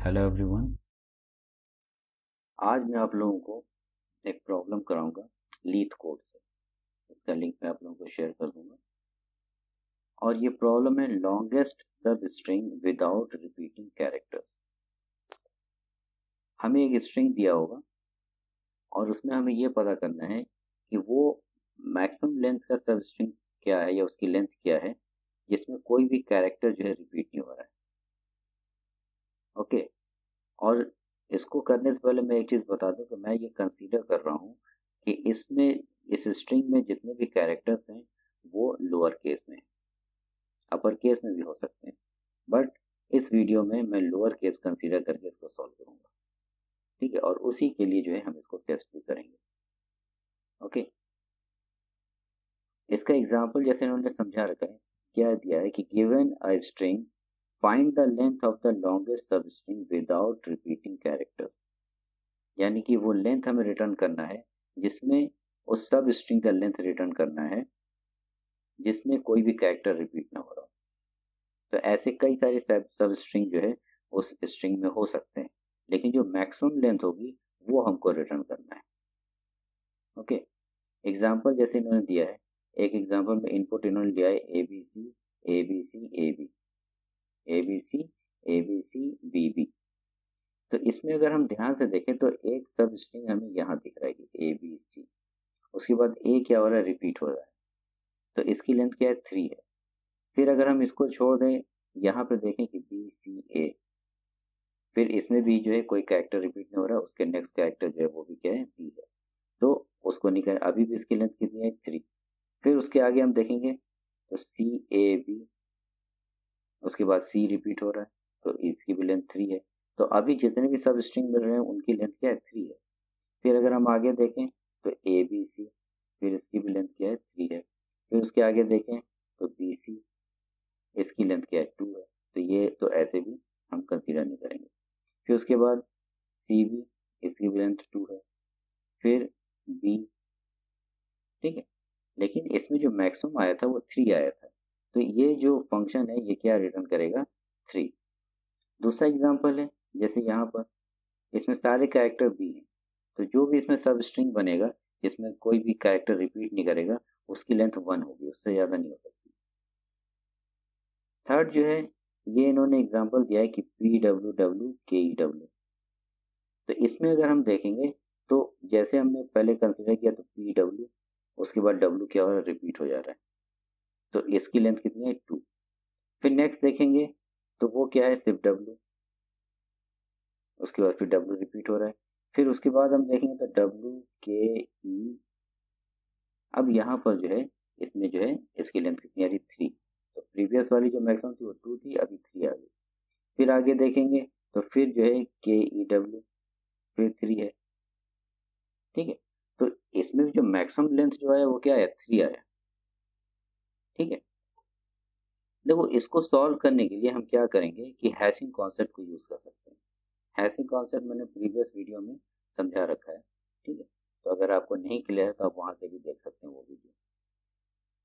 Hello everyone. आज मैं आप लोगों को एक प्रॉब्लम कराऊंगा लीथ कोड से। इसका लिंक मैं आप लोगों को शेयर कर दूंगा। और ये प्रॉब्लम है लॉन्गेस्ट सब स्ट्रिंग विदाउट रिपीटिंग कैरेक्टर्स। हमें एक स्ट्रिंग दिया होगा और उसमें हमें ये पता करना है कि वो मैक्सिमम लेंथ का सब स्ट्रिंग क्या है या उसकी लेंथ क्या है जिसमें कोई भी कैरेक्टर जो है रिपीट नहीं हो रहा है। ओके। और इसको करने से पहले मैं एक चीज़ बता दूं कि मैं ये कंसीडर कर रहा हूँ कि इसमें इस स्ट्रिंग में जितने भी कैरेक्टर्स हैं वो लोअर केस में हैं। अपर केस में भी हो सकते हैं, बट इस वीडियो में मैं लोअर केस कंसीडर करके इसको सॉल्व करूँगा। ठीक है, और उसी के लिए जो है हम इसको टेस्ट भी करेंगे। ओके। इसका एग्जाम्पल जैसे इन्होंने समझा रखा है, क्या दिया है कि given a string find the length of the longest सब स्ट्रिंग विदाउट रिपीटिंग कैरेक्टर्स। यानी कि वो लेंथ हमें रिटर्न करना है जिसमें उस सब स्ट्रिंग का लेंथ रिटर्न करना है जिसमें कोई भी कैरेक्टर रिपीट ना हो रहा हो। तो ऐसे कई सारे सब स्ट्रिंग जो है उस स्ट्रिंग में हो सकते हैं, लेकिन जो मैक्सिमम लेंथ होगी वो हमको रिटर्न करना है। ओके। एग्जाम्पल जैसे इन्होंने दिया है, एक एग्जाम्पल में इनपुट इन्होंने दिया है A B C A B C A B A B C A B C B B. तो इसमें अगर हम ध्यान से देखें तो एक सब स्ट्रिंग हमें यहाँ दिख रहा है ए बी सी। उसके बाद ए क्या हो रहा है, रिपीट हो रहा है, तो इसकी लेंथ क्या है, 3 है। फिर अगर हम इसको छोड़ दें, यहाँ पे देखें कि बी सी ए, फिर इसमें भी जो है कोई कैरेक्टर रिपीट नहीं हो रहा, उसके नेक्स्ट कैरेक्टर जो है वो भी क्या है, बी है। तो उसको निकाल, अभी भी इसकी लेंथ कितनी है, 3। फिर उसके आगे हम देखेंगे तो सी ए बी, उसके बाद सी रिपीट हो रहा है, तो इसकी भी लेंथ 3 है। तो अभी जितने भी सब स्ट्रिंग मिल रहे हैं उनकी लेंथ क्या है, 3 है। फिर अगर हम आगे देखें तो ए बी सी, फिर इसकी भी लेंथ क्या है, 3 है। फिर उसके आगे देखें तो बी सी, इसकी लेंथ क्या है, 2 है। तो ये तो ऐसे भी हम कंसीडर नहीं करेंगे। फिर उसके बाद सी बी, इसकी भी लेंथ 2 है। फिर बी, ठीक है। लेकिन इसमें जो मैक्सिमम आया था वो 3 आया था, तो ये जो फंक्शन है ये क्या रिटर्न करेगा, 3। दूसरा एग्जाम्पल है, जैसे यहाँ पर इसमें सारे कैरेक्टर बी हैं, तो जो भी इसमें सब स्ट्रिंग बनेगा जिसमें कोई भी कैरेक्टर रिपीट नहीं करेगा उसकी लेंथ 1 होगी, उससे ज़्यादा नहीं हो सकती। थर्ड जो है, ये इन्होंने एग्जांपल दिया है कि पी डब्ल्यू डब्ल्यू के ई डब्ल्यू। तो इसमें अगर हम देखेंगे तो जैसे हमने पहले कंसिडर किया तो पी डब्ल्यू, उसके बाद डब्ल्यू क्या हो रहा है, रिपीट हो जा रहा है, तो इसकी लेंथ कितनी है, 2। फिर नेक्स्ट देखेंगे तो वो क्या है, सिर्फ डब्ल्यू, उसके बाद फिर डब्ल्यू रिपीट हो रहा है। फिर उसके बाद हम देखेंगे तो डब्ल्यू के ई, अब यहाँ पर जो है इसमें जो है इसकी लेंथ कितनी आ रही, 3। तो प्रीवियस वाली जो मैक्सिमम थी वो 2 थी, अभी 3 आ गई। फिर आगे देखेंगे तो फिर जो है के ई डब्ल्यू, फिर 3 है, ठीक है। तो इसमें भी जो मैक्सिमम लेंथ जो है वो क्या है, 3 आया, ठीक है। देखो, इसको सॉल्व करने के लिए हम क्या करेंगे कि हैशिंग कॉन्सेप्ट को यूज कर सकते हैं। हैशिंग कॉन्सेप्ट मैंने प्रीवियस वीडियो में समझा रखा है, ठीक है। तो अगर आपको नहीं क्लियर है तो आप वहां से भी देख सकते हैं वो वीडियो।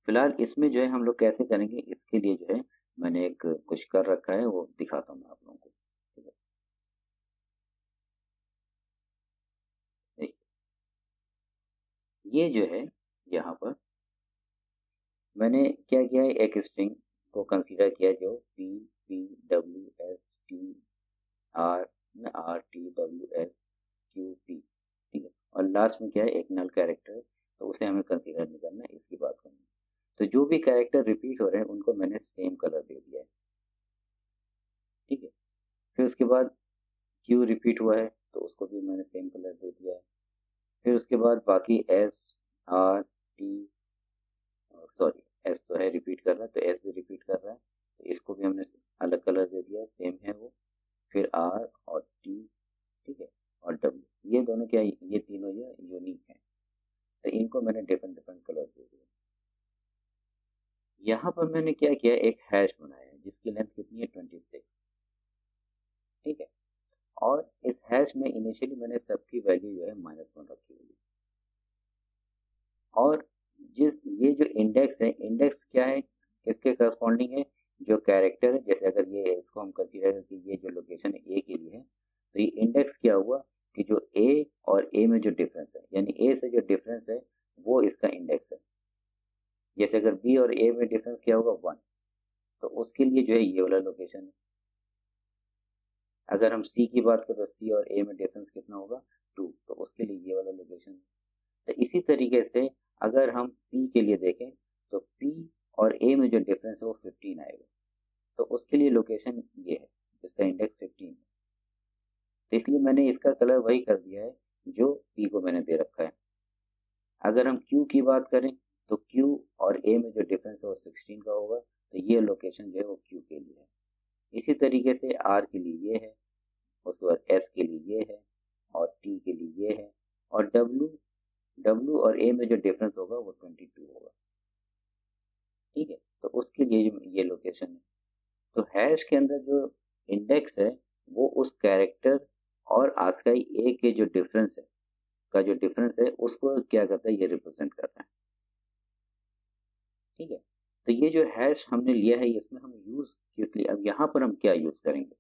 फिलहाल इसमें जो है हम लोग कैसे करेंगे, इसके लिए जो है मैंने एक कुछ कर रखा है, वो दिखाता हूँ मैं आप लोगों को, ठीक है। देखिए, ये जो है यहाँ पर मैंने क्या किया है, एक स्ट्रिंग को कंसीडर किया जो P P W S T R R T W S Q P, ठीक है। और लास्ट में क्या है, एक नल कैरेक्टर, तो उसे हमें कंसीडर नहीं करना है, इसकी बात करनी है। तो जो भी कैरेक्टर रिपीट हो रहे हैं उनको मैंने सेम कलर दे दिया है, ठीक है। फिर उसके बाद क्यू रिपीट हुआ है तो उसको भी मैंने सेम कलर दे दिया है। फिर उसके बाद बाकी S R T, sorry S तो है रिपीट कर रहा है, तो एस भी रिपीट कर रहा है, तो इसको भी हमने अलग कलर दे दिया, सेम है वो। फिर आर और टी, ठीक है, और डब्ल्यू, ये दोनों क्या है, ये तीनों ये यूनिक है, तो इनको मैंने डिफरेंट डिफरेंट कलर दे दिया। यहाँ पर मैंने क्या किया, एक हैश बनाया है जिसकी लेंथ कितनी है, 26, ठीक है। और इस हैश में इनिशियली मैंने सबकी वैल्यू जो है -1 रखी हुई है। और जिस ये जो इंडेक्स है, इंडेक्स क्या है, किसके करस्पॉन्डिंग है, जो कैरेक्टर है, जैसे अगर ये इसको हम कंसीडर करें कि ये जो लोकेशन ए के लिए है, तो ये इंडेक्स क्या हुआ कि जो ए और ए में जो डिफरेंस है, यानी ए से जो डिफरेंस है वो इसका इंडेक्स है। जैसे अगर बी और ए में डिफरेंस क्या होगा 1, तो उसके लिए जो है ये वाला लोकेशन है। अगर हम सी की बात करें तो सी और ए में डिफरेंस कितना होगा 2, तो उसके लिए ये वाला लोकेशन है। तो इसी तरीके से अगर हम पी के लिए देखें तो पी और ए में जो डिफरेंस है वो 15 आएगा, तो उसके लिए लोकेशन ये है जिसका इंडेक्स 15 है। तो इसलिए मैंने इसका कलर वही कर दिया है जो पी को मैंने दे रखा है। अगर हम क्यू की बात करें तो क्यू और ए में जो डिफरेंस है वो 16 का होगा, तो ये लोकेशन जो है वो क्यू के लिए है। इसी तरीके से आर के लिए ये है, उसके बाद एस के लिए ये है, और टी के लिए ये है, और डब्ल्यू और ए में जो डिफरेंस होगा वो 22 होगा। ठीक है, तो उसके लिए जो ये लोकेशन है। तो हैश के अंदर जो इंडेक्स है वो उस कैरेक्टर और आस्काई ए के जो डिफरेंस है का जो डिफरेंस है उसको क्या करता है, ये रिप्रेजेंट करता है। ठीक है, तो ये जो हैश हमने लिया है इसमें हम यूज किस लिए, अब यहाँ पर हम क्या यूज करेंगे,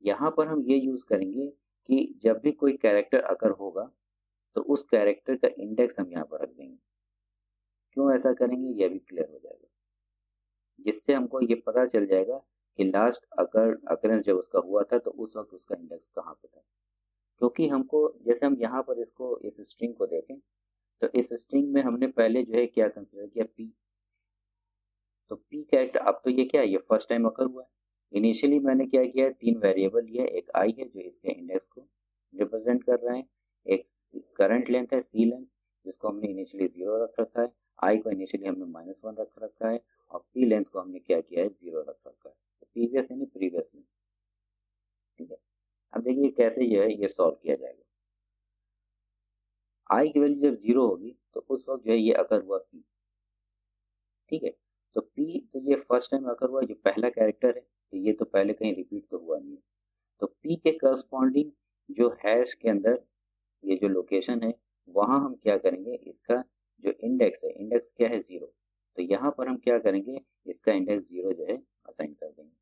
यहाँ पर हम ये यूज करेंगे कि जब भी कोई कैरेक्टर अगर होगा तो उस कैरेक्टर का इंडेक्स हम यहाँ पर रख देंगे। क्यों ऐसा करेंगे ये भी क्लियर हो जाएगा, जिससे हमको ये पता चल जाएगा कि लास्ट अकरेंस जब उसका हुआ था तो उस वक्त उसका इंडेक्स कहाँ पे था। क्योंकि हमको, जैसे हम यहाँ पर इसको इस स्ट्रिंग को देखें तो इस स्ट्रिंग में हमने पहले जो है क्या कंसिडर किया, पी। तो पी कैरेक्टर, अब तो ये क्या है, ये फर्स्ट टाइम अकर हुआ है। इनिशियली मैंने क्या किया, 3 वेरिएबल लिया, एक आई है जो इसके इंडेक्स को रिप्रेजेंट कर रहा है, एक करंट लेंथ है सी लेंथ जिसको हमने इनिशियली 0 रख रखा है, आई को इनिशियली हमने -1 रख रखा है, और पी लेंथ को हमने क्या किया है 0 रख रखा है। तो प्रीवियस यानी प्रीवियस लेंथ। ठीक है, अब देखिए कैसे जो है ये सॉल्व किया जाएगा। आई की वैल्यू जब 0 होगी तो उस वक्त जो है ये अकर हुआ पी। ठीक है, तो पी, तो ये फर्स्ट टाइम अकर हुआ, जो पहला कैरेक्टर है, तो ये तो पहले कहीं रिपीट तो हुआ नहीं है। तो पी के करस्पॉन्डिंग जो हैश के अंदर ये जो लोकेशन है वहां हम क्या करेंगे, इसका जो इंडेक्स है, इंडेक्स क्या है 0, तो यहाँ पर हम क्या करेंगे, इसका इंडेक्स 0 जो है असाइन कर देंगे।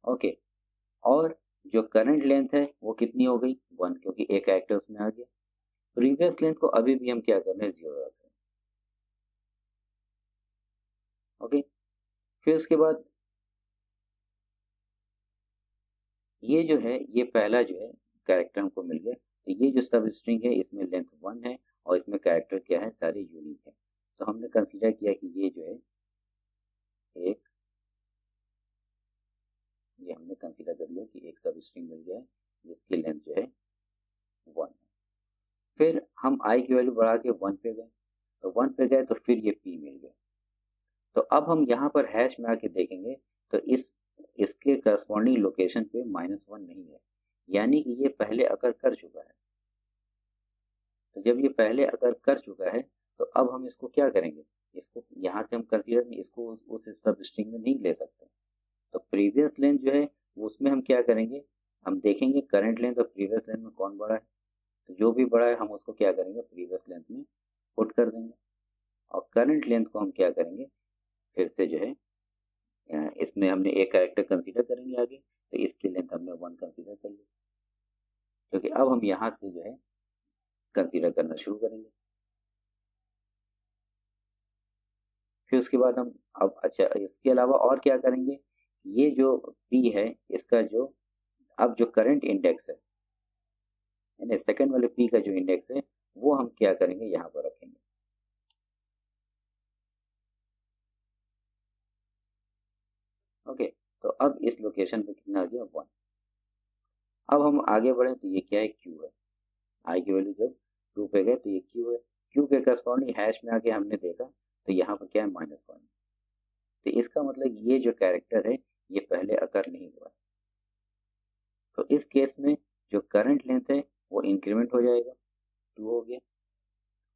ओके, और जो करंट लेंथ है वो कितनी हो गई 1, क्योंकि एक कैरेक्टर उसमें आ गया। प्रीवियस लेंथ को अभी भी हम क्या कर रहे हैं 0 रख रहे हैं। ओके, फिर उसके बाद ये जो है, ये पहला जो है कैरेक्टर हमको मिल गया। तो ये जो सब स्ट्रिंग है इसमें लेंथ 1 है और इसमें कैरेक्टर क्या है, सारे यूनिक है। तो हमने कंसीडर किया कि ये जो है एक, ये हमने कंसीडर कर लिया कि एक सब स्ट्रिंग मिल गया है जिसकी लेंथ जो है 1 है। फिर हम आई की वैल्यू बढ़ा के 1 पे गए, तो 1 पे गए तो फिर ये पी मिल गया। तो अब हम यहाँ पर हैश में आके देखेंगे तो इसके करस्पॉन्डिंग लोकेशन पे -1 नहीं है, यानी कि ये पहले अकर कर चुका है। तो जब ये पहले अगर कर चुका है तो अब हम इसको क्या करेंगे, इसको यहाँ से हम कंसीडर इसको उस सब स्ट्रिंग में नहीं ले सकते। तो प्रीवियस लेंथ जो है उसमें हम क्या करेंगे, हम देखेंगे करंट लेंथ और प्रीवियस लेंथ में कौन बड़ा है, तो जो भी बड़ा है हम उसको क्या करेंगे प्रीवियस लेंथ में पुट कर देंगे, और करंट लेंथ को हम क्या करेंगे फिर से जो है इसमें हमने एक कैरेक्टर कंसीडर करेंगे आगे, तो इसकी लेंथ हमने 1 कंसीडर कर ली, क्योंकि अब हम यहाँ से जो है कंसीडर करना शुरू करेंगे। फिर उसके बाद हम अब, अच्छा इसके अलावा और क्या करेंगे, ये जो पी है इसका जो अब जो करंट इंडेक्स है, यानी सेकंड वाले पी का जो इंडेक्स है वो हम क्या करेंगे यहाँ पर रखेंगे। ओके, तो अब इस लोकेशन पे कितना आ गया 1। अब हम आगे बढ़े तो ये क्या है, क्यू है। आई की वैल्यू जब 2 पे गए तो ये क्यू है, क्यू के करस्पॉन्डिंग हैश में आके हमने देखा तो यहाँ पर क्या है -1। तो इसका मतलब ये जो कैरेक्टर है ये पहले अकर नहीं हुआ है। तो इस केस में जो करंट लेंथ है वो इंक्रीमेंट हो जाएगा, 2 हो गया,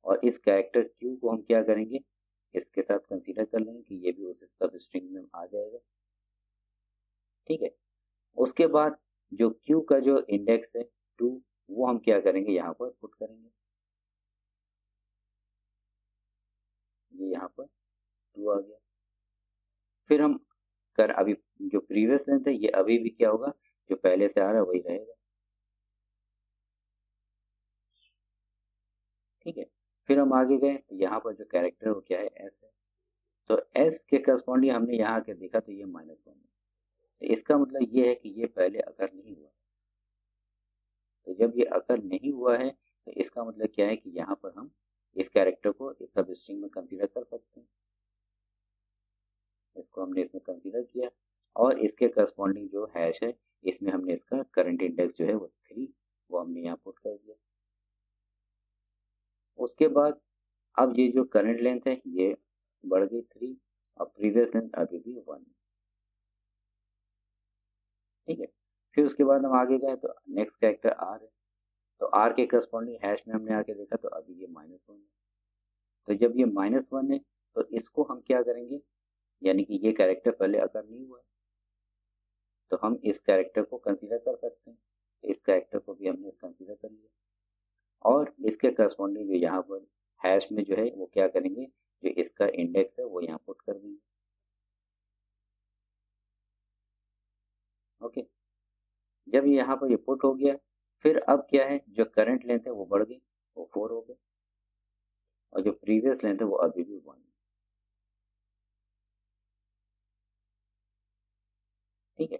और इस कैरेक्टर क्यू को हम क्या करेंगे, इसके साथ कंसीडर कर लेंगे कि ये भी उस सब स्ट्रिंग में आ जाएगा। ठीक है, उसके बाद जो क्यू का जो इंडेक्स है 2, वो हम क्या करेंगे यहाँ पर पुट करेंगे। ये यहाँ पर 2 आ गया। फिर हम कर अभी जो प्रीवियस लेंथ है ये अभी भी क्या होगा, जो पहले से आ रहा है वही रहेगा। ठीक है, फिर हम आगे गए तो यहाँ पर जो कैरेक्टर वो क्या है, एस है। तो एस के करस्पॉन्डिंग हमने यहाँ के देखा तो ये -1 है। तो इसका मतलब ये है कि ये पहले अकर नहीं हुआ। तो जब ये अकर नहीं हुआ है तो इसका मतलब क्या है कि यहाँ पर हम इस कैरेक्टर को इस सब स्ट्रिंग में कंसीडर कर सकते हैं। इसको हमने इसमें कंसीडर किया और इसके करस्पॉन्डिंग जो हैश है इसमें हमने इसका करंट इंडेक्स जो है वो 3 वो हमने यहाँ पुट कर दिया। उसके बाद अब ये जो करंट लेंथ है ये बढ़ गई 3 और प्रीवियस लेंथ अभी भी 1 है। ठीक है, फिर उसके बाद हम आगे गए तो नेक्स्ट कैरेक्टर आर है। तो आर के करस्पॉन्डिंग हैश में हमने आके देखा तो अभी ये -1 है। तो जब ये -1 है तो इसको हम क्या करेंगे, यानी कि ये कैरेक्टर पहले अगर नहीं हुआ है तो हम इस कैरेक्टर को कंसीडर कर सकते हैं। इस कैरेक्टर को भी हमने कंसीडर कर लिया और इसके करस्पॉन्डिंग जो यहाँ पर हैश में जो है वो क्या करेंगे, जो इसका इंडेक्स है वो यहाँ पुट कर देंगे। ओके, जब ये यहाँ पर ये पुट हो गया फिर अब क्या है, जो करंट लेंथ है वो बढ़ गई, वो 4 हो गई और जो प्रीवियस लेंथ है वो अभी भी 1 है। ठीक है,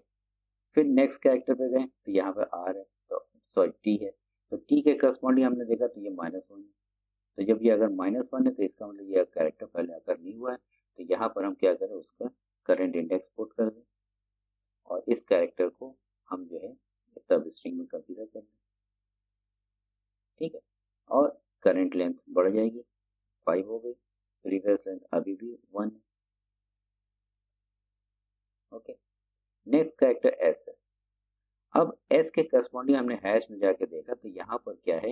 फिर नेक्स्ट कैरेक्टर पे गए तो यहाँ पर आर है, तो सॉरी टी है। तो टी के करस्पॉन्डिंग हमने देखा तो ये -1 है। तो जब ये अगर -1 है तो इसका मतलब ये कैरेक्टर पहले अगर नहीं हुआ है तो यहाँ पर हम क्या करें, उसका करंट इंडेक्स पुट कर दें और इस कैरेक्टर को हम जो है इस सब स्ट्रिंग में कंसीडर कर लें। ठीक है, और करंट लेंथ बढ़ जाएगी, 5 हो गई, प्रीवियस लेंथ अभी भी 1 है। ओके, नेक्स्ट कैरेक्टर एस है। अब एस के करस्पॉन्डिंग हमने हैश में जाके देखा तो यहाँ पर क्या है,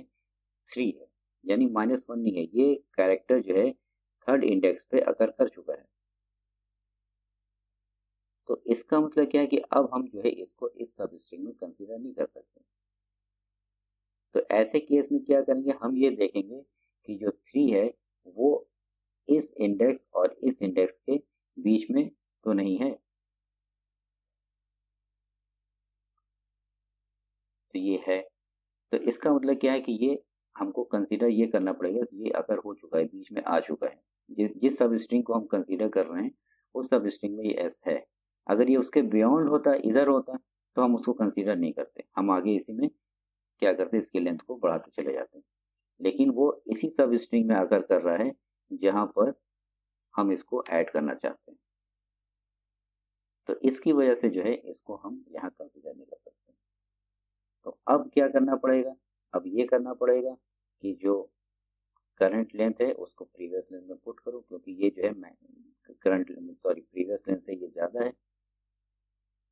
3 है, यानी -1 नहीं है। ये कैरेक्टर जो है थर्ड इंडेक्स पे अकर कर चुका है। तो इसका मतलब क्या है कि अब हम जो है इसको इस सब स्ट्रिंग में कंसीडर नहीं कर सकते। तो ऐसे केस में क्या करेंगे, हम ये देखेंगे कि जो 3 है वो इस इंडेक्स और इस इंडेक्स के बीच में तो नहीं है। तो ये है, तो इसका मतलब क्या है कि ये हमको कंसीडर ये करना पड़ेगा कि ये अगर हो चुका है, बीच में आ चुका है। जिस जिस सब स्ट्रिंग को हम कंसीडर कर रहे हैं उस सब स्ट्रिंग में ये एस है। अगर ये उसके बियॉन्ड होता, इधर होता, तो हम उसको कंसीडर नहीं करते, हम आगे इसी में क्या करते, इसकी लेंथ को बढ़ाते चले जाते हैं। लेकिन वो इसी सब स्ट्रिंग में आकर कर रहा है जहां पर हम इसको ऐड करना चाहते हैं। तो इसकी वजह से जो है इसको हम यहाँ कंसीडर नहीं कर सकते। तो अब क्या करना पड़ेगा, अब ये करना पड़ेगा कि जो करंट लेंथ है उसको प्रीवियस लेंथ में पुट करो, क्योंकि ये जो है करंट सॉरी प्रीवियस लेंथ से ये ज़्यादा है।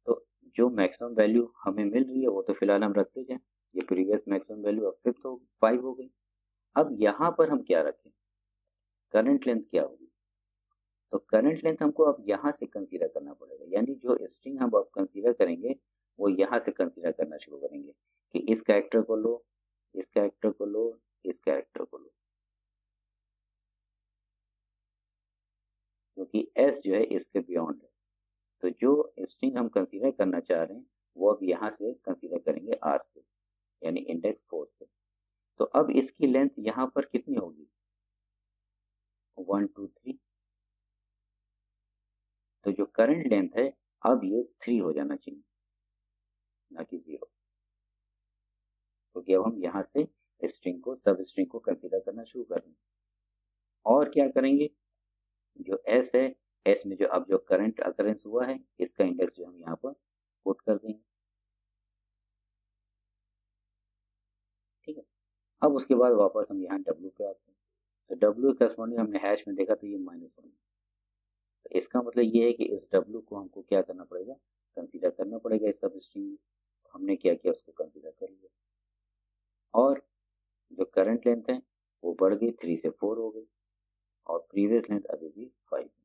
तो जो मैक्सिमम वैल्यू हमें मिल रही है वो तो फिलहाल हम रखते जाएं। ये प्रीवियस मैक्सिमम वैल्यू अब 5 हो गई। अब यहाँ पर हम क्या रखें, करंट लेंथ क्या होगी। तो करंट लेंथ हमको अब यहाँ से कंसीडर करना पड़ेगा, यानी जो स्ट्रिंग हम अब कंसीडर करेंगे वो यहाँ से कंसीडर करना शुरू करेंगे कि इस कैरेक्टर को लो, इस कैरेक्टर को लो, इस कैरेक्टर को लो, क्योंकि एस जो है इसके बियॉन्ड है। तो जो स्ट्रिंग हम कंसीडर करना चाह रहे हैं वो अब यहाँ से कंसीडर करेंगे आर से, यानी इंडेक्स 4 से। तो अब इसकी लेंथ यहाँ पर कितनी होगी, 1 2 3। तो जो करंट लेंथ है अब ये 3 हो जाना चाहिए, ना कि 0, क्योंकि अब हम यहाँ से स्ट्रिंग को सब स्ट्रिंग को कंसीडर करना शुरू कर रहे हैं। और क्या करेंगे, जो एस है, एस में जो अब जो करंट अकरेंस हुआ है इसका इंडेक्स जो हम यहाँ पर पुट कर देंगे। ठीक है, अब उसके बाद वापस हम यहाँ डब्ल्यू पे आते हैं। तो डब्ल्यू करस्पॉन्डिंग हमने हैश में देखा तो ये -1 है। तो इसका मतलब ये है कि इस डब्ल्यू को हमको क्या करना पड़ेगा, कंसीडर करना पड़ेगा इस सब स्ट्रिंग में। तो हमने क्या किया, उसको कंसीडर कर लिया और जो करंट लेंथ है वो बढ़ गई, 3 से 4 हो गई और प्रीवियस लेंथ अभी भी 5 है।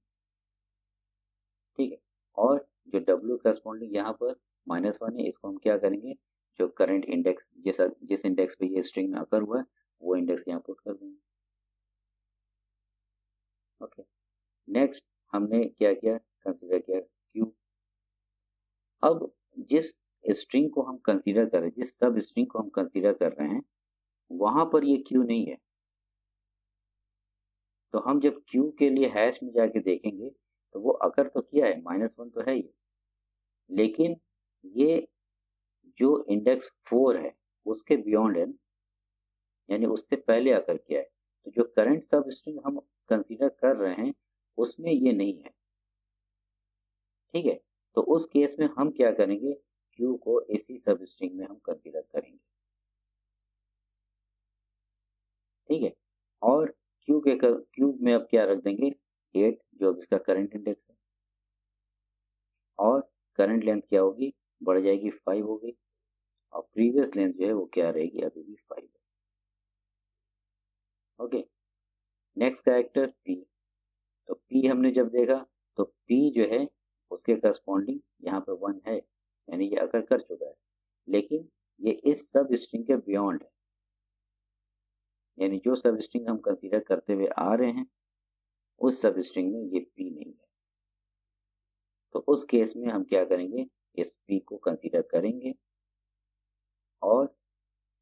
ठीक है, और जो डब्ल्यू करस्पॉन्डिंग यहाँ पर -1 है इसको हम क्या करेंगे, जो करंट इंडेक्स जिस इंडेक्स पे ये स्ट्रिंग में अकर हुआ है वो इंडेक्स यहाँ पुट कर देंगे। ओके, नेक्स्ट हमने क्या किया, कंसीडर किया क्यू। अब जिस स्ट्रिंग को हम कंसीडर कर रहे हैं, जिस सब स्ट्रिंग को हम कंसीडर कर रहे हैं, वहां पर ये क्यू नहीं है। तो हम जब क्यू के लिए हैश में जाके देखेंगे तो वो अकर तो किया है, -1 तो है ही, लेकिन ये जो इंडेक्स 4 है उसके बियॉन्ड है, यानी उससे पहले अकर किया है। तो जो करंट सब स्ट्रिंग हम कंसीडर कर रहे हैं उसमें ये नहीं है। ठीक है, तो उस केस में हम क्या करेंगे, क्यू को इसी सब स्ट्रिंग में हम कंसीडर करेंगे। ठीक है, और क्यू में अब क्या रख देंगे, 8 जो अब इसका करंट इंडेक्स है, और करंट लेंथ क्या होगी, बढ़ जाएगी 5 होगी, और प्रीवियस लेंथ जो है वो क्या रहेगी, अभी भी 5 है। Okay, next character P. तो पी हमने जब देखा तो पी जो है उसके करस्पॉन्डिंग यहाँ पे 1 है, यानी ये अकर कर चुका है, लेकिन ये इस सब स्ट्रिंग के बियॉन्ड है, यानी जो सब स्ट्रिंग हम कंसीडर करते हुए आ रहे हैं उस सब स्ट्रिंग में ये पी नहीं है। तो उस केस में हम क्या करेंगे, इस पी को कंसीडर करेंगे, और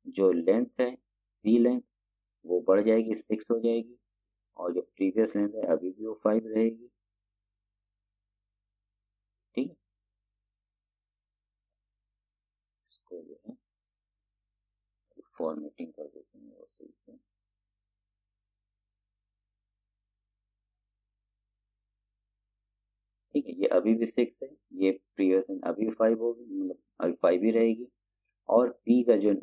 जो लेंथ है सी लेंथ वो बढ़ जाएगी, 6 हो जाएगी, और जो प्रीवियस लेंथ है अभी भी वो 5 रहेगी। ठीक है, इसको जो है फॉर्मेटिंग कर देते हैं वो सही से। ठीक है, ये अभी भी 6 है, ये प्रीवियस लेंथ अभी 5 होगी, मतलब अभी 5 ही रहेगी, और पी का जो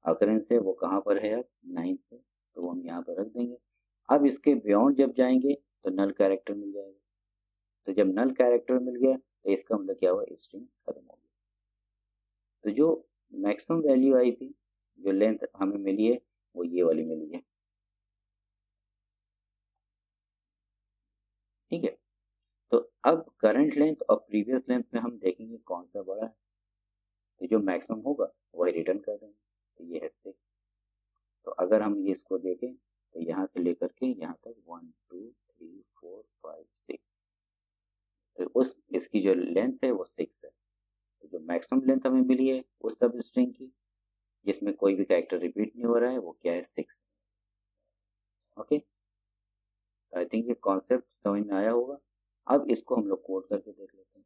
अकरेंस है वो कहाँ पर है, अब 9 पे, तो वो हम यहाँ पर रख देंगे। अब इसके बियॉन्ड जब जाएंगे तो नल कैरेक्टर मिल जाएगा। तो जब नल कैरेक्टर मिल गया तो इसका मतलब क्या हुआ, स्ट्रिंग खत्म हो गई। तो जो मैक्सिमम वैल्यू आई थी, जो लेंथ हमें मिली है वो ये वाली मिली है। ठीक है, तो अब करंट लेंथ और प्रीवियस लेंथ में हम देखेंगे कौन सा बड़ा है, तो जो मैक्सिमम होगा वही रिटर्न कर देंगे। तो ये है 6। तो अगर हम ये इसको देखें तो यहाँ से लेकर के यहाँ तक 1 2 3 4 5 6, तो उस इसकी जो लेंथ है वो 6 है। तो जो मैक्सिमम लेंथ हमें मिली है उस सब स्ट्रिंग की, जिसमें कोई भी कैरेक्टर रिपीट नहीं हो रहा है, वो क्या है, 6। ओके, आई थिंक ये कॉन्सेप्ट समझ में आया होगा। अब इसको हम लोग कोड करके देख लेते हैं।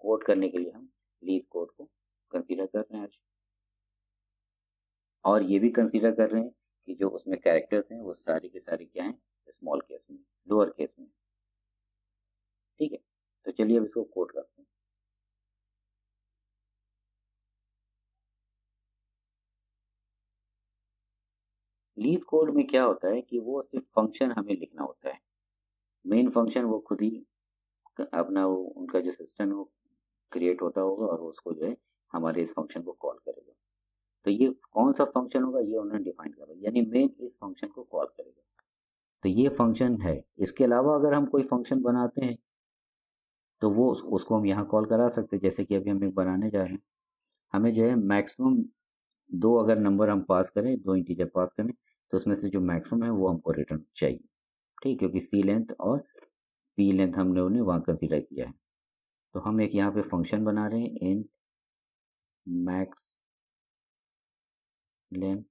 कोड करने के लिए हम लीड कोड को कंसीडर कर रहे हैं आज, और ये भी कंसीडर कर रहे हैं कि जो उसमें कैरेक्टर्स हैं वो सारी के सारी क्या हैं, स्मॉल केस में, लोअर केस में। ठीक है, तो चलिए अब इसको कोड करते हैं। लीड कोड में क्या होता है कि वो सिर्फ फंक्शन हमें लिखना होता है, मेन फंक्शन वो खुद ही अपना वो उनका जो सिस्टम है वो क्रिएट होता होगा, और वो उसको जो है हमारे इस फंक्शन को कॉल करेगा। तो ये कौन सा फंक्शन होगा ये उन्होंने डिफाइन करा, यानी मेन इस फंक्शन को कॉल करेगा। तो ये फंक्शन है। इसके अलावा अगर हम कोई फंक्शन बनाते हैं तो वो उसको हम यहाँ कॉल करा सकते हैं, जैसे कि अभी हम एक बनाने जा रहे हैं। हमें जो है मैक्सिमम 2 अगर नंबर हम पास करें, 2 इंटीजर पास करें, तो उसमें से जो मैक्सिमम है वो हमको रिटर्न चाहिए। ठीक, क्योंकि सी लेंथ और पी लेंथ हमने उन्हें वहाँ कंसीडर किया है। तो हम एक यहाँ पे फंक्शन बना रहे हैं, इंट मैक्स लेंथ,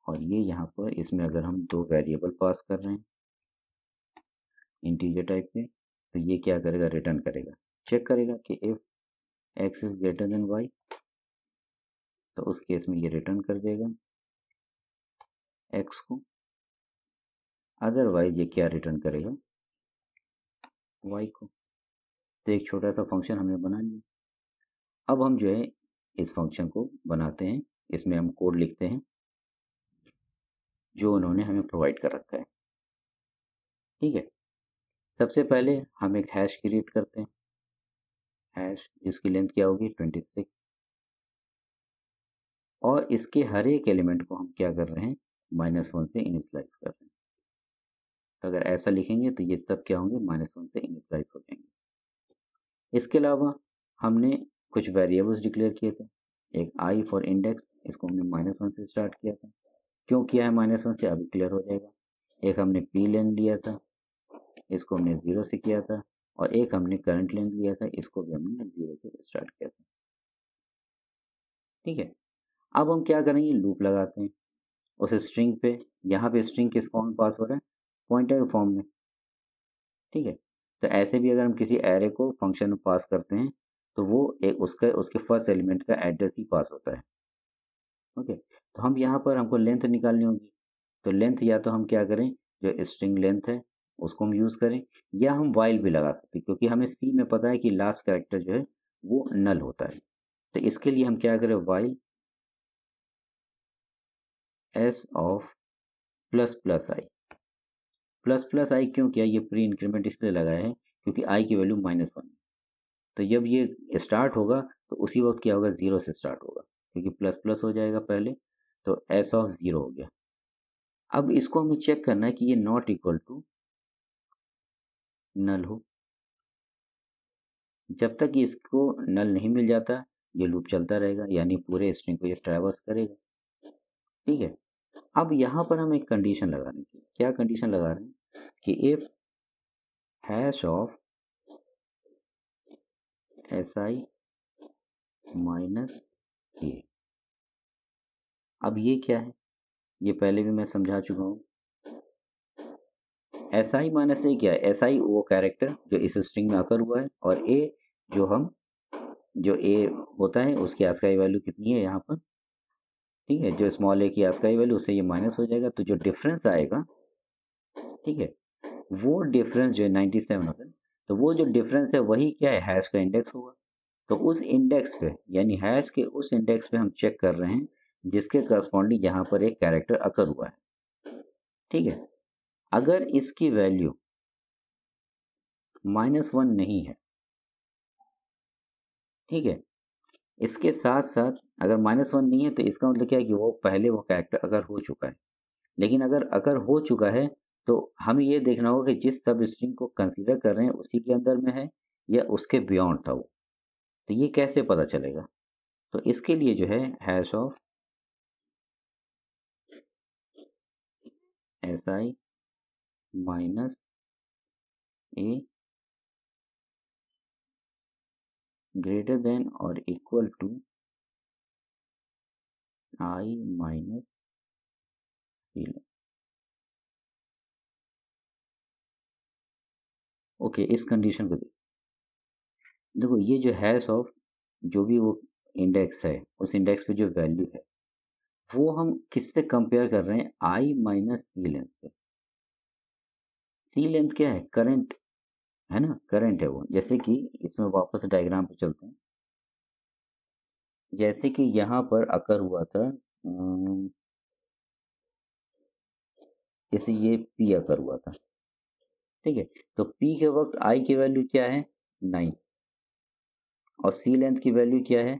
और ये यहाँ पर इसमें अगर हम 2 वेरिएबल पास कर रहे हैं इंटीजर टाइप के, तो ये क्या करेगा, रिटर्न करेगा, चेक करेगा कि if x is greater than y, तो उस केस में ये रिटर्न कर देगा x को, अदरवाइज ये क्या रिटर्न करेगा, y को। तो एक छोटा सा फंक्शन हमने बना लिया। अब हम जो है इस फंक्शन को बनाते हैं, इसमें हम कोड लिखते हैं जो उन्होंने हमें प्रोवाइड कर रखा है। ठीक है, सबसे पहले हम एक हैश क्रिएट करते हैं, हैश जिसकी लेंथ क्या होगी, 26, और इसके हर एक एलिमेंट को हम क्या कर रहे हैं, -1 से इनिशलाइज कर रहे हैं। तो अगर ऐसा लिखेंगे तो ये सब क्या होंगे, -1 से इनिशलाइज हो जाएंगे। इसके अलावा हमने कुछ वेरिएबल्स डिक्लेयर किए थे, एक आई फॉर इंडेक्स, इसको हमने -1 से स्टार्ट किया था। क्यों किया है -1 से, अभी क्लियर हो जाएगा। एक हमने पी लेन लिया था, इसको हमने 0 से किया था, और एक हमने करंट लेन लिया था, इसको भी हमने 0 से स्टार्ट किया था। ठीक है, अब हम क्या करेंगे, लूप लगाते हैं उस स्ट्रिंग पे। यहाँ पे स्ट्रिंग किस फॉर्म में पास हो रहा है, पॉइंटर के फॉर्म में। ठीक है, तो ऐसे भी अगर हम किसी एरे को फंक्शन में पास करते हैं तो वो एक उसके फर्स्ट एलिमेंट का एड्रेस ही पास होता है। ओके, तो हम यहाँ पर हमको लेंथ निकालनी होगी, तो लेंथ या तो हम क्या करें, जो स्ट्रिंग लेंथ है उसको हम यूज़ करें, या हम वाइल भी लगा सकते हैं, क्योंकि हमें सी में पता है कि लास्ट कैरेक्टर जो है वो नल होता है। तो इसके लिए हम क्या करें, while S of plus plus I. Plus plus I क्यों किया, ये प्री इंक्रीमेंट इसलिए लगाया है क्योंकि आई की वैल्यू -1। तो जब ये स्टार्ट होगा तो उसी वक्त क्या होगा, 0 से स्टार्ट होगा, क्योंकि प्लस प्लस हो जाएगा पहले, तो एस ऑफ 0 हो गया। अब इसको हमें चेक करना है कि ये नॉट इक्वल टू नल हो। जब तक इसको नल नहीं मिल जाता ये लूप चलता रहेगा, यानी पूरे स्ट्रिंग को ये ट्रैवर्स करेगा। ठीक है, अब यहाँ पर हम एक कंडीशन लगा रहे हैं। क्या कंडीशन लगा रहे हैं कि if hash of S I minus A. अब ये क्या है, ये पहले भी मैं समझा चुका हूँ। एस आई माइनस ए क्या है, एस आई वो कैरेक्टर जो इस स्ट्रिंग में आकर हुआ है, और ए जो हम जो ए होता है उसकी आस्काई वैल्यू कितनी है यहाँ पर। ठीक है, जो स्मॉल ए की आस्काई वैल्यू, उससे ये माइनस हो जाएगा, तो जो डिफरेंस आएगा, ठीक है, वो डिफरेंस जो है 97 होगा, तो वो जो डिफरेंस है वही क्या है, हैश का इंडेक्स होगा। तो उस इंडेक्स पे, यानी हैश के उस इंडेक्स पे हम चेक कर रहे हैं जिसके करस्पॉन्डिंग यहाँ पर एक कैरेक्टर अकर हुआ है। ठीक है, अगर इसकी वैल्यू -1 नहीं है, ठीक है, इसके साथ साथ अगर -1 नहीं है तो इसका मतलब क्या है कि वो पहले वो कैरेक्टर अगर हो चुका है। लेकिन अगर हो चुका है तो हमें ये देखना होगा कि जिस सब स्ट्रिंग को कंसीडर कर रहे हैं उसी के अंदर में है या उसके बियॉन्ड था वो। तो ये कैसे पता चलेगा, तो इसके लिए जो है hash of S I minus A greater than और equal to I minus C. Okay, इस कंडीशन को देखो, ये जो हैश ऑफ जो भी वो इंडेक्स है, उस इंडेक्स पे जो वैल्यू है वो हम किससे कंपेयर कर रहे हैं, आई माइनस सी लेंथ से। सी लेंथ क्या है, करंट है ना, करंट है वो। जैसे कि इसमें वापस डायग्राम पे चलते हैं, जैसे कि यहाँ पर अकर हुआ था, जैसे ये पी अकर हुआ था। ठीक है, तो पी के वक्त आई की वैल्यू क्या है, 9, और सी लेंथ की वैल्यू क्या है,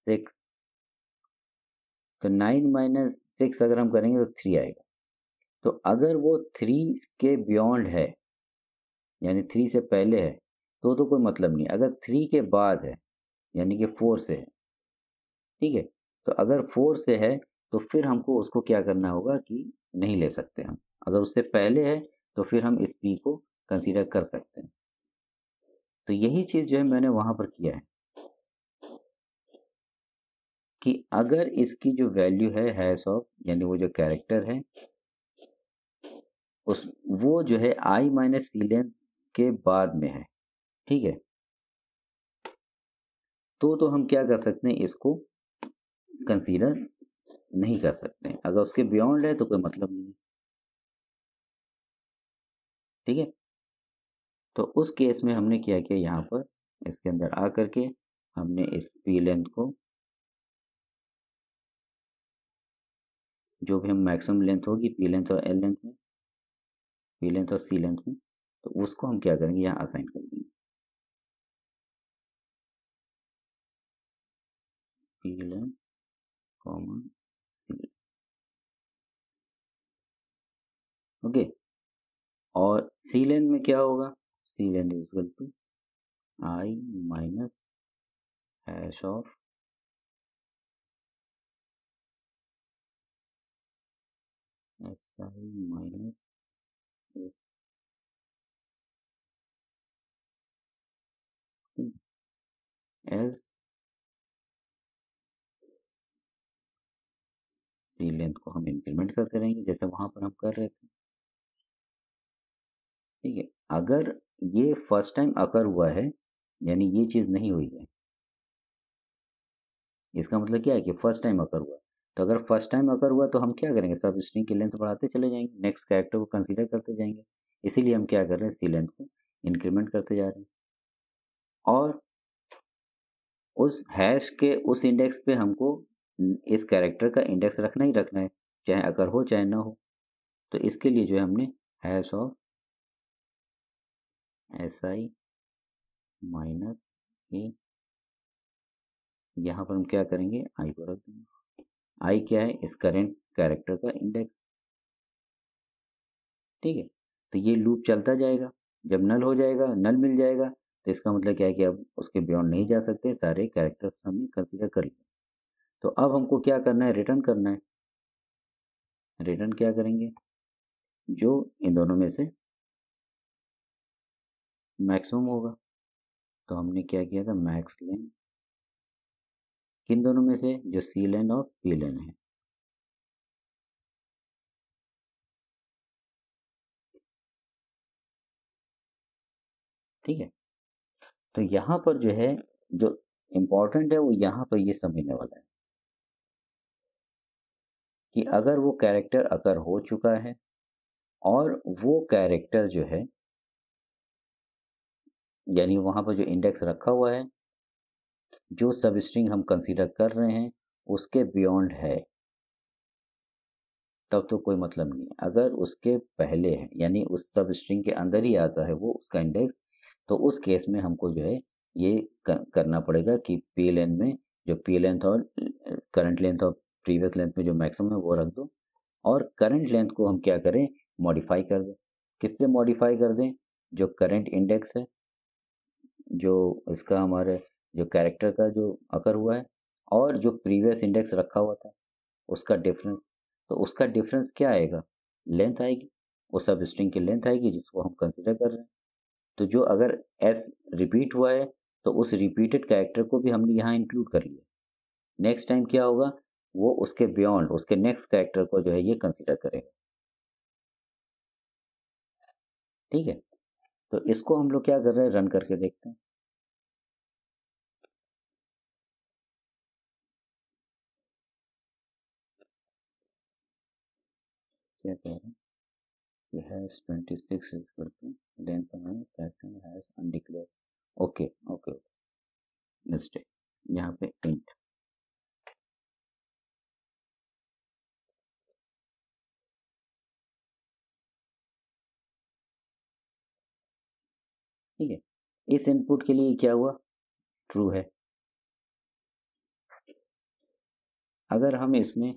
6। तो 9 माइनस 6 अगर हम करेंगे तो 3 आएगा। तो अगर वो 3 के बियॉन्ड है, यानी 3 से पहले है, तो कोई मतलब नहीं। अगर 3 के बाद है, यानी कि 4 से है, ठीक है, तो अगर 4 से है तो फिर हमको उसको क्या करना होगा कि नहीं ले सकते हम। अगर उससे पहले है तो फिर हम इस पी को कंसीडर कर सकते हैं। तो यही चीज़ जो है मैंने वहाँ पर किया है कि अगर इसकी जो वैल्यू है हैश ऑफ, यानी वो जो कैरेक्टर है उस वो जो है आई माइनस सी लेंथ के बाद में है, ठीक है, तो हम क्या कर सकते हैं, इसको कंसीडर नहीं कर सकते हैं। अगर उसके बियॉन्ड है तो कोई मतलब नहीं है। ठीक है, तो उस केस में हमने क्या किया, यहाँ पर इसके अंदर आ करके हमने इस पी लेंथ को, जो भी हम मैक्सिमम लेंथ होगी पी लेंथ और एल लेंथ में, पी लेंथ और सी लेंथ में, तो उसको हम क्या करेंगे, यहाँ असाइन कर देंगे, P length common C. Okay, और सी लेंथ में क्या होगा, C length is equal to I minus hash of S I minus S C length को हम इंक्रीमेंट करते रहेंगे जैसे वहां पर हम कर रहे थे। ठीक है, अगर ये फर्स्ट टाइम अकर हुआ है यानी ये चीज नहीं हुई है, इसका मतलब क्या है कि फर्स्ट टाइम अकर हुआ। तो अगर फर्स्ट टाइम अकर हुआ तो हम क्या करेंगे, सब स्ट्रिंग की लेंथ बढ़ाते चले जाएंगे, नेक्स्ट कैरेक्टर को कंसीडर करते जाएंगे। इसीलिए हम क्या कर रहे हैं, सी लेंथ को इंक्रीमेंट करते जा रहे हैं। और उस हैश के उस इंडेक्स पे हमको इस कैरेक्टर का इंडेक्स रखना ही रखना है, चाहे अकर हो चाहे ना हो। तो इसके लिए जो है हमने hash of S I minus A, यहाँ पर हम क्या करेंगे, आई को रख देंगे। आई क्या है, इस करेंट कैरेक्टर का इंडेक्स। ठीक है, तो ये लूप चलता जाएगा, जब नल हो जाएगा, नल मिल जाएगा, तो इसका मतलब क्या है कि अब उसके बियॉन्ड नहीं जा सकते, सारे कैरेक्टर्स हमने कंसीडर कर लिए। तो अब हमको क्या करना है, रिटर्न करना है। रिटर्न क्या करेंगे, जो इन दोनों में से मैक्सिमम होगा। तो हमने क्या किया था, मैक्स लेन, किन दोनों में से, जो सी लेन और पी लेन है। ठीक है, तो यहाँ पर जो है, जो इम्पोर्टेंट है वो यहाँ पर ये समझने वाला है कि अगर वो कैरेक्टर अकर हो चुका है और वो कैरेक्टर जो है, यानी वहां पर जो इंडेक्स रखा हुआ है, जो सब स्ट्रिंग हम कंसीडर कर रहे हैं उसके बियॉन्ड है, तब तो कोई मतलब नहीं है। अगर उसके पहले है यानी उस सब स्ट्रिंग के अंदर ही आता है वो उसका इंडेक्स, तो उस केस में हमको जो है ये करना पड़ेगा कि पी लेंथ में जो पी लेंथ और करंट लेंथ और प्रीवियस लेंथ में जो मैक्सिमम है वो रख दो, और करंट लेंथ को हम क्या करें, मॉडिफाई कर दें। किससे मॉडिफाई कर दें, जो करंट इंडेक्स है, जो इसका हमारे जो कैरेक्टर का जो अकर हुआ है, और जो प्रीवियस इंडेक्स रखा हुआ था उसका डिफरेंस। तो उसका डिफरेंस क्या आएगा, लेंथ आएगी, वो सब स्ट्रिंग की लेंथ आएगी जिसको हम कंसिडर कर रहे हैं। तो जो अगर एस रिपीट हुआ है तो उस रिपीटेड कैरेक्टर को भी हमने यहाँ इंक्लूड कर लिया। नेक्स्ट टाइम क्या होगा, वो उसके बियॉन्ड उसके नेक्स्ट कैरेक्टर को जो है ये कंसिडर करेगा। ठीक है, तो इसको हम लोग क्या कर रहे हैं, रन करके देखते हैं। क्या कह रहे हैं, has 26 is equal to length of my character has undeclared। Okay okay, mistake, यहाँ पे इंट। ठीक है, इस इनपुट के लिए क्या हुआ, ट्रू है। अगर हम इसमें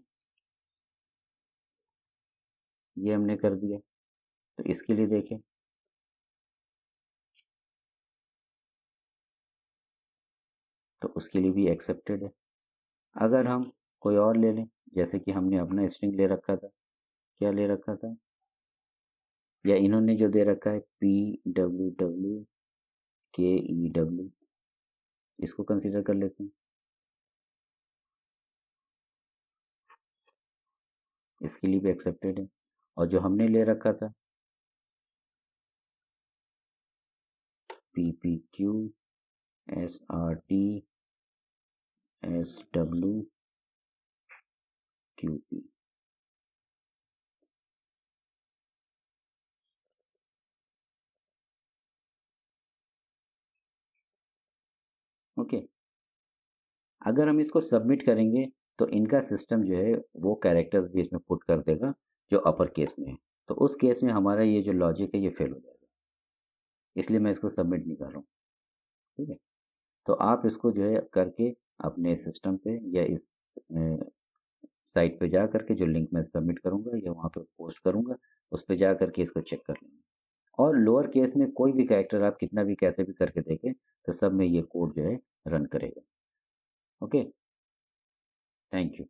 ये हमने कर दिया तो इसके लिए देखें, तो उसके लिए भी एक्सेप्टेड है। अगर हम कोई और ले लें, जैसे कि हमने अपना स्ट्रिंग ले रखा था, क्या ले रखा था, या इन्होंने जो दे रखा है पी डब्ल्यू डब्ल्यू के ई डब्ल्यू, इसको कंसीडर कर लेते हैं। इसके लिए भी एक्सेप्टेड है। और जो हमने ले रखा था P P Q S R T S W Q P, okay. अगर हम इसको सबमिट करेंगे तो इनका सिस्टम जो है वो कैरेक्टर्स भी इसमें पुट कर देगा जो अपर केस में है। तो उस केस में हमारा ये जो लॉजिक है ये फेल हो जाएगा, इसलिए मैं इसको सबमिट नहीं कर रहा हूँ। ठीक है, तो आप इसको जो है करके अपने सिस्टम पे या इस साइट पे जा करके, जो लिंक मैं सबमिट करूँगा या वहाँ पे पोस्ट करूँगा, उस पे जा करके इसको चेक कर लेंगे। और लोअर केस में कोई भी कैरेक्टर आप कितना भी कैसे भी करके देखें तो सब में ये कोड जो है रन करेगा। Okay, thank you.